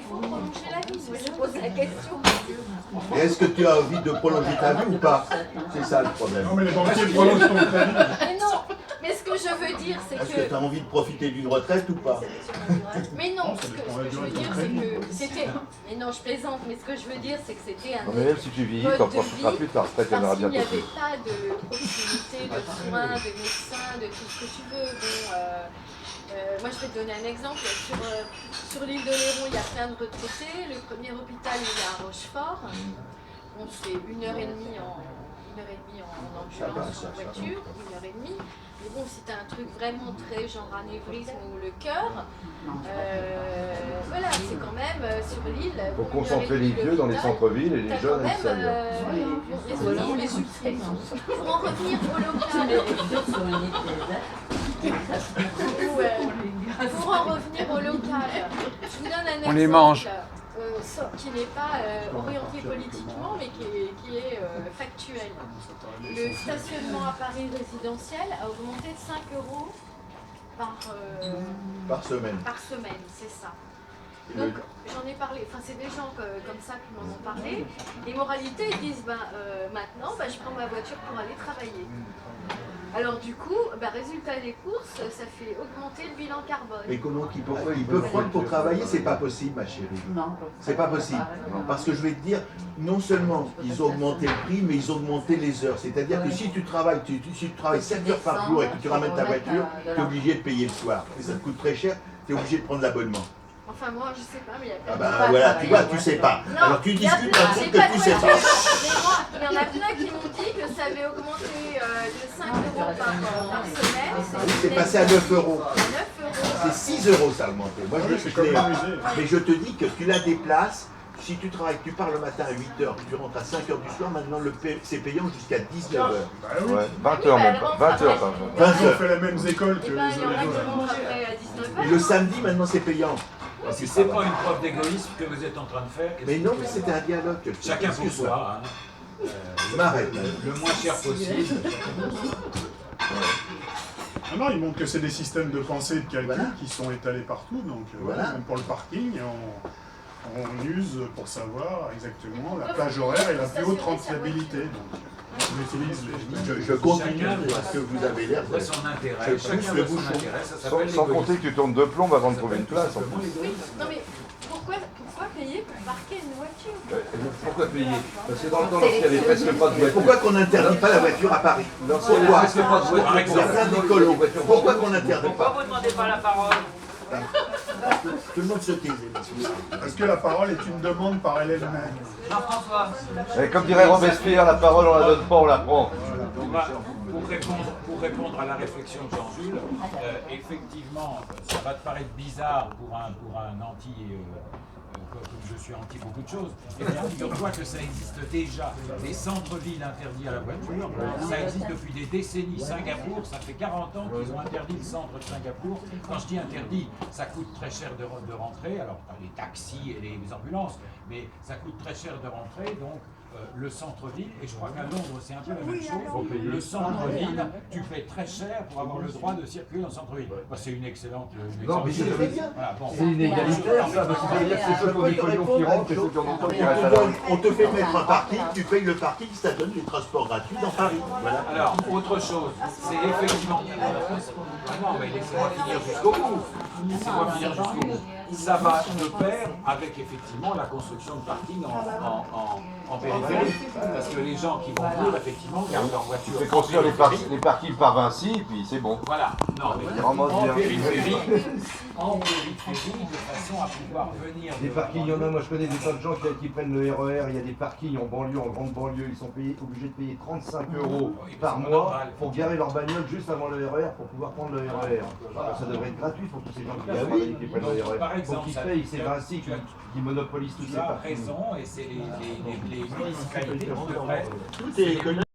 faut prolonger la vie. Moi, je pose la question. Et est-ce que tu as envie de prolonger ta vie ou pas? C'est ça le problème. Non, mais les banquiers prolongent ton crédit. Mais non, mais ce que je veux dire, c'est Est-ce que tu as envie de profiter d'une retraite ou pas? Mais non, ce que je veux dire, c'est que c'était... Mais non, je plaisante, mais ce que je veux dire, c'est que c'était un... Non, mais même si tu vieillis, t'en profiteras plus de ta retraite, il y en aura Parce qu'il bientôt n'y avait plus. pas de proximité, de soins, de médecins, de tout ce que tu veux. Bon, moi, je vais te donner un exemple. Sur l'île de Léron, il y a plein de retraités. Le premier hôpital, il est à Rochefort. On se fait 1h30 en ambulance, en voiture, 1h30. Mais bon, si tu as un truc vraiment très genre anévrisme ou le cœur, voilà, c'est quand même sur l'île. Il faut concentrer les vieux dans les centres-villes et les jeunes à l'extérieur. Pour en revenir au local. Pour en revenir au local, je vous donne un exemple. On les mange. Qui n'est pas orienté politiquement, mais qui est factuel. Le stationnement à Paris résidentiel a augmenté de 5 € Par semaine. par semaine, c'est ça. Donc j'en ai parlé, enfin c'est des gens comme ça qui m'en ont parlé. Les moralités, ils disent maintenant je prends ma voiture pour aller travailler. Alors du coup, résultat des courses, ça fait augmenter le bilan carbone. Et comment ils peuvent prendre pour travailler? C'est pas possible, ma chérie. Non. C'est pas possible. Parce que je vais te dire, non seulement ils ont augmenté le prix, mais ils ont augmenté les heures. C'est-à-dire que si tu travailles, si tu travailles 7 heures par jour et que tu ramènes ta voiture, tu es obligé de payer le soir. Et ça te coûte très cher, tu es obligé de prendre l'abonnement. Enfin moi je sais pas, mais il y a Ah plein de... voilà, tu vois, tu sais pas. Non, Alors tu il y a discutes plein, un truc j'ai que pas tu de sais voiture. pas. Mais moi, il y en a plein qui m'ont dit que ça avait augmenté de 5 € par semaine. C'est passé à 9 euros. 9 €. C'est 6 euros ça a augmenté. Moi je C'est comme l'ai. un musée. Mais je te dis que tu la déplaces. Si tu travailles, tu pars le matin à 8 h, tu rentres à 5 h du soir, maintenant c'est payant jusqu'à 19 h. Bah oui. Ouais, 20 heures même pas. 20 heures par jour. 20 Ils ont heures. fait les mêmes écoles que Et les il y en a qui autres. rentrent après à 19 Et le samedi maintenant c'est payant. Si c'est pas une preuve d'égoïsme que vous êtes en train de faire, qu'est-ce Mais que non, vous mais faites? c'était un dialogue. Chacun pour Excuse-moi. soi. Hein. Je m'arrête. Le moins cher possible. Ah non, ils montrent que c'est des systèmes de pensée et de calcul Voilà. qui sont étalés partout. Donc Voilà. même pour le parking, on use pour savoir exactement la plage horaire et la plus haute rentabilité. Donc on utilise les... Je continue parce que vous avez l'air De son intérêt. Je pousse Chacun le de son bouchon. intérêt. Ça s'appelle Sans compter l'égoïsme. que tu tournes deux plombes avant de trouver une place. En plus. Oui, non mais pourquoi payer pour parquer une voiture? Pourquoi payer? Parce que dans le temps, lorsqu'il n'y avait presque pas de voiture. Pourquoi qu'on n'interdit pas la voiture à Paris? Lorsqu'il n'y avait presque pas de Par voiture, Il y a plein exemple. d'écolos. Pourquoi qu'on n'interdit Pourquoi pas? vous ne demandez pas la parole? Tout le monde se taisait. Parce que la parole est une demande par elle-même. Jean-François. Et comme dirait Robespierre, la parole on la donne pas, on la prend. Donc, pour répondre à la réflexion de Jean-Jules, effectivement, ça va te paraître bizarre pour un anti, comme je suis anti beaucoup de choses. Eh bien, figure-toi que ça existe déjà. Des centres-villes interdits à la voiture, ça existe depuis des décennies. Singapour, ça fait 40 ans qu'ils ont interdit le centre de Singapour. Quand je dis interdit, ça coûte très cher de rentrer. Alors, pas les taxis et les ambulances, mais ça coûte très cher de rentrer. Donc, le centre-ville, et je crois qu'à Londres c'est un peu la même chose, le centre-ville, tu paies très cher pour avoir le droit de circuler dans le centre-ville. Bah, c'est une excellente idée. Voilà, bon. C'est inégalitaire ça, parce que ça veut dire que c'est ceux qui ont des pognon qui rentrent et ceux qui en ont pas qui restent à la rue. On te fait mettre un parking, tu payes le parking, ça donne du transport gratuit dans Paris. Voilà. Alors, autre chose, c'est effectivement... Ah non, mais laissez-moi finir jusqu'au bout. Laissez-moi finir jusqu'au bout. Ça va de pair avec effectivement la construction de parking en périphérie. Parce que les gens qui vont venir, effectivement, gardent leur voiture. Tu fais construire les parkings par Vinci, et puis c'est bon. Voilà, non, mais Vraiment en bien. périphérie, de façon à pouvoir venir... Des parkings, il y en a, moi je connais des tas de gens qui prennent le RER, il y a des parkings en banlieue, en grande banlieue, ils sont obligés de payer 35 € par mois pour garer leur bagnole juste avant le RER pour pouvoir prendre le RER. Ça devrait être gratuit pour tous ces gens qui prennent le RER. Par Pour exemple, qu'ils ça- payent, c'est Vinci qui monopolise tous Tu ces as parkings. raison, et c'est les municipalités qui devraient... Tout est économique.